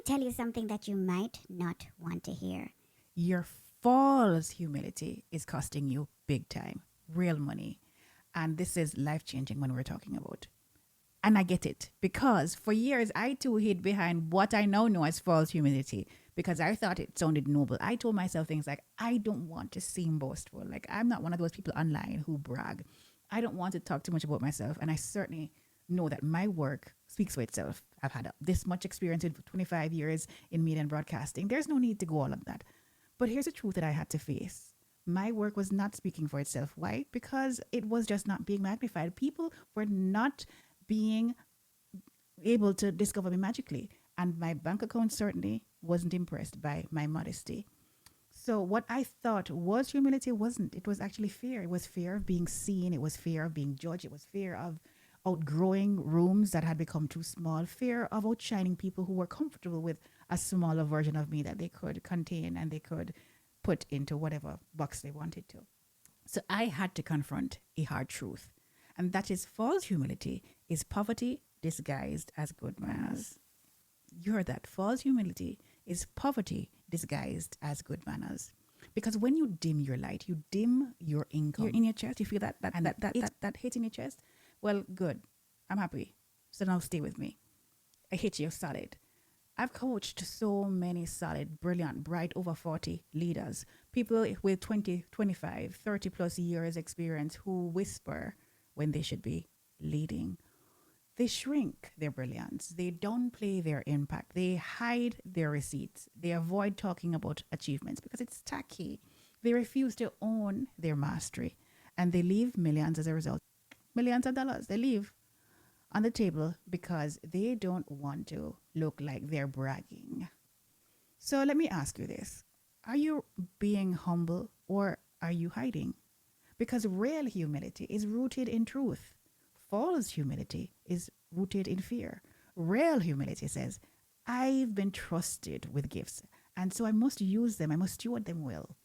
tell you something that you might not want to hear. Your false humility is costing you big time, real money. And this is life changing when we're talking about. And I get it because for years I too hid behind what I now know as false humility because I thought it sounded noble. I told myself things like, I don't want to seem boastful. Like, I'm not one of those people online who brag. I don't want to talk too much about myself. And I certainly know that my work speaks for itself. I've had this much experience in 25 years in media and broadcasting. There's no need to go all of that. But here's the truth that I had to face. My work was not speaking for itself. Why? Because it was just not being magnified. People were not being able to discover me magically. And my bank account certainly wasn't impressed by my modesty. So what I thought was humility wasn't. It was actually fear. It was fear of being seen. It was fear of being judged. It was fear of outgrowing rooms that had become too small. Fear of outshining people who were comfortable with a smaller version of me that they could contain and they could put into whatever box they wanted to. So I had to confront a hard truth. And that is false humility is poverty disguised as good manners. You heard that. False humility is poverty disguised as good manners. Because when you dim your light, you dim your income. You're in your chest, you feel that hit in your chest. Well, good. I'm happy. So now stay with me. I hit you solid. I've coached so many solid, brilliant, bright, over 40 leaders, people with 20, 25, 30 plus years experience who whisper when they should be leading. They shrink their brilliance. They downplay their impact. They hide their receipts. They avoid talking about achievements because it's tacky. They refuse to own their mastery. And they leave millions as a result. Millions of dollars they leave on the table because they don't want to look like they're bragging. So let me ask you this. Are you being humble or are you hiding? Because real humility is rooted in truth. False humility is rooted in fear. Real humility says, I've been trusted with gifts, and so I must use them. I must steward them well.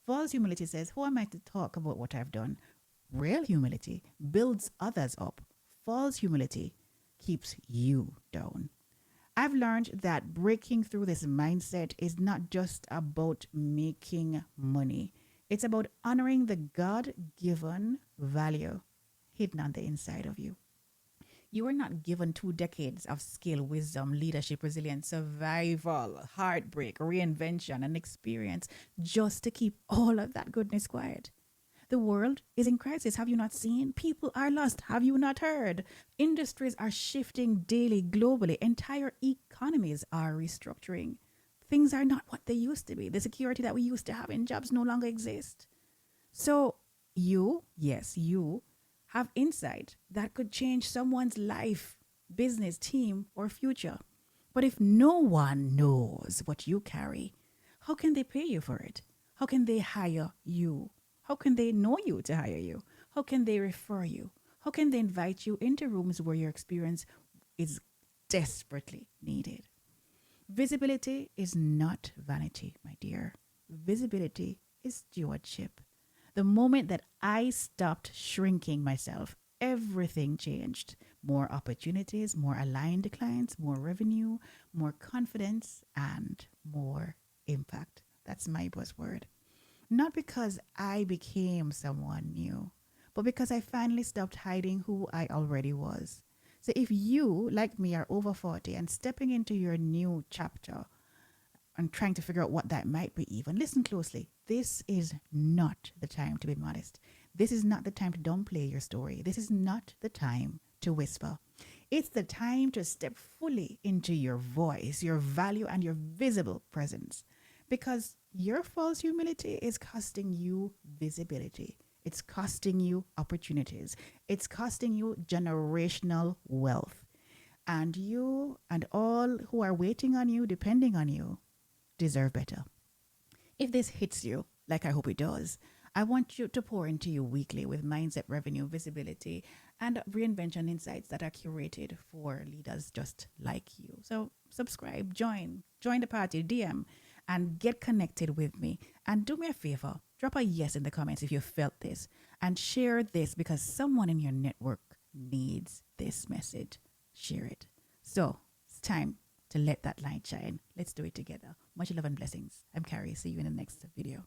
False humility says, who am I to talk about what I've done? Real humility builds others up. False humility keeps you down. I've learned that breaking through this mindset is not just about making money. It's about honoring the God given value hidden on the inside of you. You were not given 2 decades of skill, wisdom, leadership, resilience, survival, heartbreak, reinvention, and experience just to keep all of that goodness quiet. The world is in crisis. Have you not seen? People are lost. Have you not heard? Industries are shifting daily globally. Entire economies are restructuring. Things are not what they used to be. The security that we used to have in jobs no longer exists. So you, yes, you have insight that could change someone's life, business, team, or future. But if no one knows what you carry, how can they pay you for it? How can they hire you? How can they know you to hire you? How can they refer you? How can they invite you into rooms where your experience is desperately needed? Visibility is not vanity, my dear. Visibility is stewardship. The moment that I stopped shrinking myself, everything changed. More opportunities, more aligned clients, more revenue, more confidence, and more impact. That's my buzzword. Not because I became someone new, but because I finally stopped hiding who I already was. So if you, like me, are over 40 and stepping into your new chapter and trying to figure out what that might be, even listen closely. This is not the time to be modest. This is not the time to downplay your story. This is not the time to whisper. It's the time to step fully into your voice, your value, and your visible presence. Because your false humility is costing you visibility. It's costing you opportunities. It's costing you generational wealth. And you and all who are waiting on you, depending on you, deserve better. If this hits you, like I hope it does, I want you to pour into you weekly with mindset, revenue, visibility, and reinvention insights that are curated for leaders just like you. So subscribe, join the party, DM, and get connected with me. And do me a favor, drop a yes in the comments if you felt this, and share this because someone in your network needs this message. Share it. So it's time to let that light shine. Let's do it together. Much love and blessings. I'm Carrie. See you in the next video.